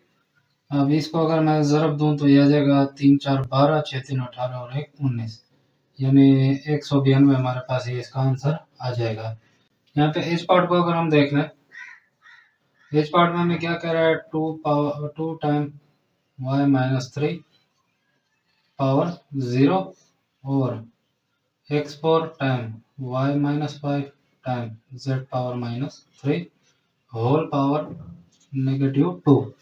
अब इसको अगर मैं ज़रब दूँ तो ये आ जाएगा 3 4 12 6 3 18 और 1 19, यानी 192 हमारे पास ये इसका आंसर आ जाएगा। यहाँ पे एच पार्ट को अगर हम देख लें, एच पार्ट में हमें क्या कह रहा है, 2 टाइम y-3 पावर 0 और x4 time y-5 time z power -3 whole power -2।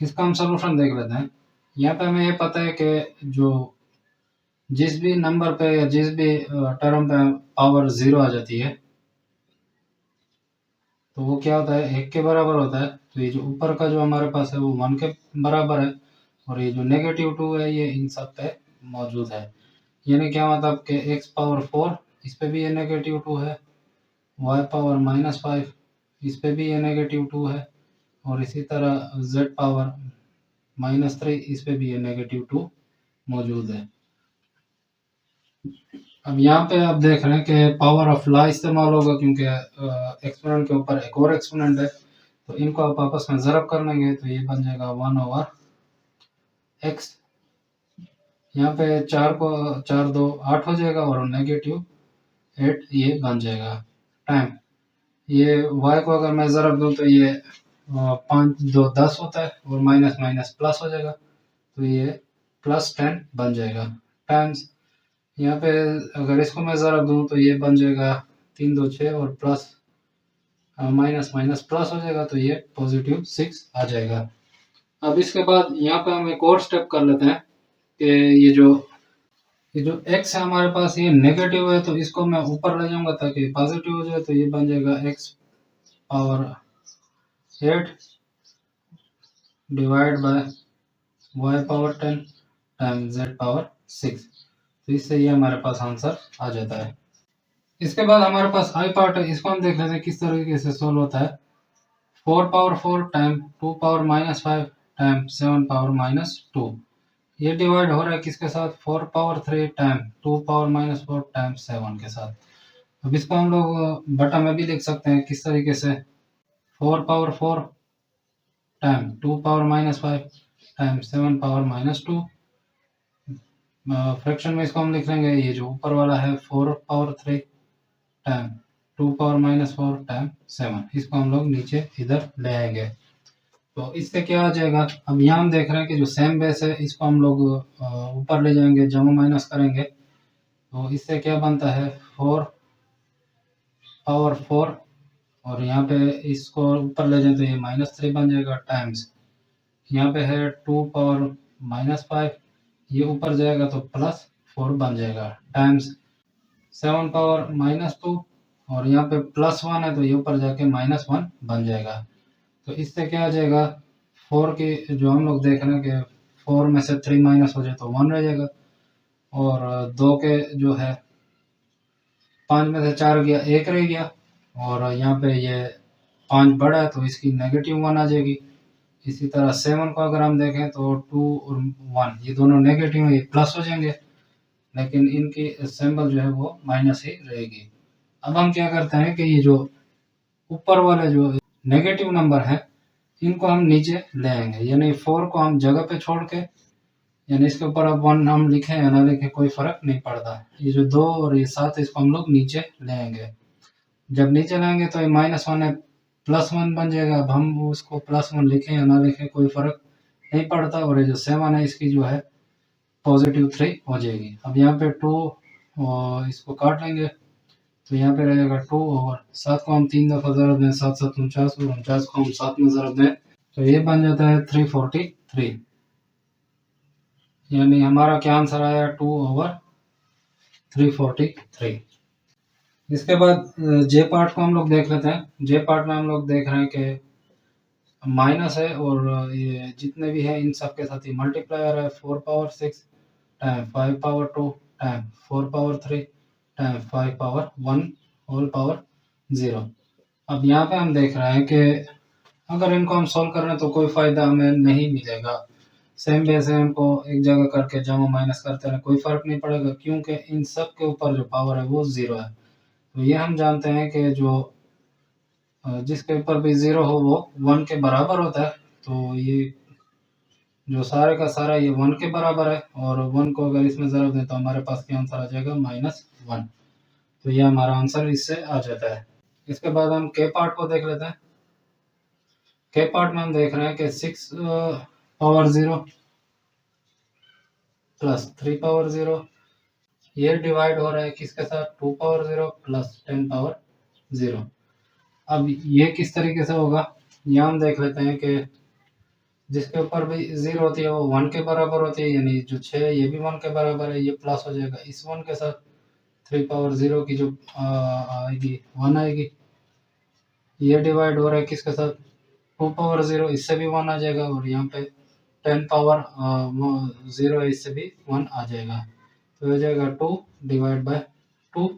इसका हम सोल्यूशन देख लेते हैं। यहाँ पे हमें ये पता है कि जो जिस भी नंबर पे या जिस भी टर्म पे पावर 0 आ जाती है तो वो क्या होता है, 1 के बराबर होता है। तो ये जो ऊपर का जो हमारे पास है वो 1 के बराबर है, और ये जो -2 है ये इन सब पे मौजूद है। यानी क्या मतलब कि x पावर 4 इस पे भी ये -2 है, y पावर -5 इस पे भी ये -2 है, और इसी तरह z पावर -3 इस पे भी ये -2 मौजूद है। अब यहाँ पे आप देख रहे हैं कि पावर ऑफ लॉ इस्तेमाल होगा, क्योंकि एक्सपोनेंट के ऊपर एक और एक्सपोनेंट है, तो इनको आप आपस में ज़रब कर लेंगे तो ये बन जाएगा 1/x। यहाँ पे 4 को 4 2 8 हो जाएगा और -8 ये बन जाएगा टाइम। ये y को अगर मैं ज़रब दूँ तो ये 5 2 10 होता है, और माइनस माइनस प्लस हो जाएगा तो ये +10 बन जाएगा टाइम्स। यहाँ पे अगर इसको मैं ज़रा दूँ तो ये बन जाएगा 3 2 6 और प्लस माइनस माइनस प्लस हो जाएगा तो ये +6 आ जाएगा। अब इसके बाद यहाँ पे हम एक और स्टेप कर लेते हैं कि ये जो x है हमारे पास ये नेगेटिव है, तो इसको मैं ऊपर ले जाऊंगा ताकि पॉजिटिव हो जाए। तो ये बन जाएगा x power 8 divide by y power 10 time z power 6। तो इससे ये हमारे पास आंसर आ जाता है। इसके बाद हमारे पास आई पार्ट है, इसको हम देख लेते हैं किस तरीके से सोल्व होता है। 4 power 4 time 2 power -5 time 7 power -2, ये डिवाइड हो रहा है किसके साथ, 4 पावर 3 टाइम 2 पावर -4 टाइम 7 के साथ। अब इसको हम लोग बटा में भी लिख सकते हैं किस तरीके से, 4 power 4 time 2 power -5 time 7 power -2। Fraction में इसको हम लिख लेंगे, ये जो ऊपर वाला है 4 पावर 3 टाइम 2 पावर -4 टाइम 7, इसको हम लोग नीचे इधर ले आएंगे। तो इससे क्या आ जाएगा, अब यहाँ हम देख रहे हैं कि जो सेम बेस है इसको हम लोग ऊपर ले जाएंगे, जमा माइनस करेंगे, तो इससे क्या बनता है 4 पावर 4, और यहाँ पे इसको ऊपर ले जाए तो ये -3 बन जाएगा, टाइम्स यहाँ पे है 2 पावर -5, ये ऊपर जाएगा तो +4 बन जाएगा, टाइम्स 7 पावर -2, और यहाँ पे +1 है तो ये ऊपर जाके -1 बन जाएगा। तो इससे क्या आ जाएगा, 4 की जो हम लोग देख रहे हैं कि 4 में से 3 माइनस हो जाए तो 1 रह जाएगा, और 2 के जो है 5 में से 4 गया 1 रह गया, और यहाँ पे ये 5 बड़ा है तो इसकी नेगेटिव 1 आ जाएगी। इसी तरह 7 को अगर हम देखें तो 2 और 1 ये दोनों नेगेटिव है, ये प्लस हो जाएंगे, लेकिन इनकी सिंबल जो है वो माइनस ही रहेगी। अब हम क्या करते हैं कि ये जो ऊपर वाले जो नेगेटिव नंबर है इनको हम नीचे ले आएंगे, यानी 4 को हम जगह पे छोड़ के, यानी इसके ऊपर अब 1 हम लिखें या ना लिखें कोई फर्क नहीं पड़ता, ये जो 2 और ये 7 इसको हम लोग नीचे ले आएंगे। जब नीचे लाएंगे तो ये -1 है +1 बन जाएगा, अब हम उसको +1 लिखें या ना लिखें कोई फर्क नहीं पड़ता, और ये जो 7 है इसकी जो है +3 हो जाएगी। अब यहाँ पे 2 और इसको काट लेंगे तो यहाँ पे रहेगा 2, और 7 को हम 3 दफ़ा ज़रब दें 7 7 49, और 49 को हम 7 में ज़रब दें तो ये बन जाता है 343, यानी हमारा क्या आंसर आया 2/343। इसके बाद जे पार्ट को हम लोग देख लेते हैं। जे पार्ट में हम लोग देख रहे हैं कि माइनस है, और ये जितने भी हैं इन सब के साथ ही मल्टीप्लायर है, 4 power 6 time 5 power 2 time 4 power 3 time 5 power 1 whole power 0। अब यहाँ पे हम देख रहे हैं कि अगर इनको हम सॉल्व कर रहे हैं तो कोई फ़ायदा हमें नहीं मिलेगा। सेम बेस है, इनको एक जगह करके जमा माइनस करते हैं कोई फ़र्क नहीं पड़ेगा, क्योंकि इन सब के ऊपर जो पावर है वो 0 है। तो ये हम जानते हैं कि जो जिसके ऊपर भी 0 हो वो 1 के बराबर होता है, तो ये जो सारे का सारा ये 1 के बराबर है, और 1 को अगर इसमें ज़रब दें तो हमारे पास क्या आंसर आ जाएगा -1। तो ये हमारा आंसर इससे आ जाता है। इसके बाद हम के पार्ट को देख लेते हैं। के पार्ट में हम देख रहे हैं कि 6 पावर 0 प्लस 3 पावर 0, ये डिवाइड हो रहा है किसके साथ 2 पावर 0 प्लस 10 पावर 0। अब ये किस तरीके से होगा, यहाँ हम देख लेते हैं कि जिसके ऊपर भी 0 होती है वो 1 के बराबर होती है, यानी जो 6 है ये भी 1 के बराबर है, ये प्लस हो जाएगा इस 1 के साथ, 3 पावर 0 की जो आएगी 1 आएगी, ये डिवाइड हो रहा है किसके साथ 2 पावर 0, इससे भी 1 आ जाएगा, और यहाँ पे 10 पावर 0 है इससे भी 1 आ जाएगा, तो हो जाएगा 2 डिवाइड बाय 2।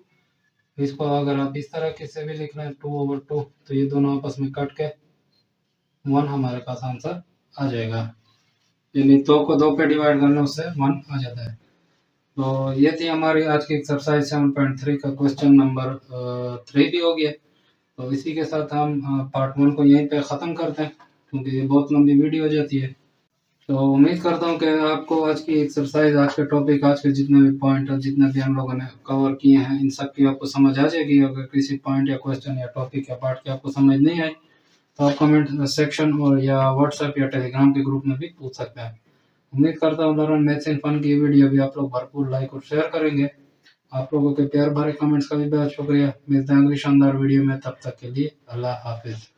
इसको अगर आप इस तरह के से भी लिख रहे हैं 2/2, तो ये दोनों आपस में कट के 1 हमारे पास आंसर आ जाएगा, यानी 2 को 2 पे डिवाइड करने उससे 1 आ जाता है। तो ये थी हमारी आज की एक्सरसाइज 7.3 का क्वेश्चन नंबर 3 भी हो गया। तो इसी के साथ हम पार्ट 1 को यहीं पे ख़त्म करते हैं, क्योंकि ये बहुत लंबी वीडियो हो जाती है। तो उम्मीद करता हूँ कि आपको आज की एक्सरसाइज, आज के टॉपिक, आज के जितने भी पॉइंट और जितने भी हम लोगों ने कवर किए हैं इन सब की आपको समझ आ जाएगी। अगर किसी पॉइंट या क्वेश्चन या टॉपिक या पार्ट की आपको समझ नहीं आई तो आप कमेंट सेक्शन और या व्हाट्सएप या टेलीग्राम के ग्रुप में भी पूछ सकते हैं। उम्मीद करता हूँ लर्न मैथ्स इन फन की वीडियो भी आप लोग भरपूर लाइक और शेयर करेंगे। आप लोगों के प्यार भरे कमेंट्स का भी बहुत शुक्रिया। मिलते हैं अगली शानदार वीडियो में, तब तक के लिए अल्लाह हाफिज़।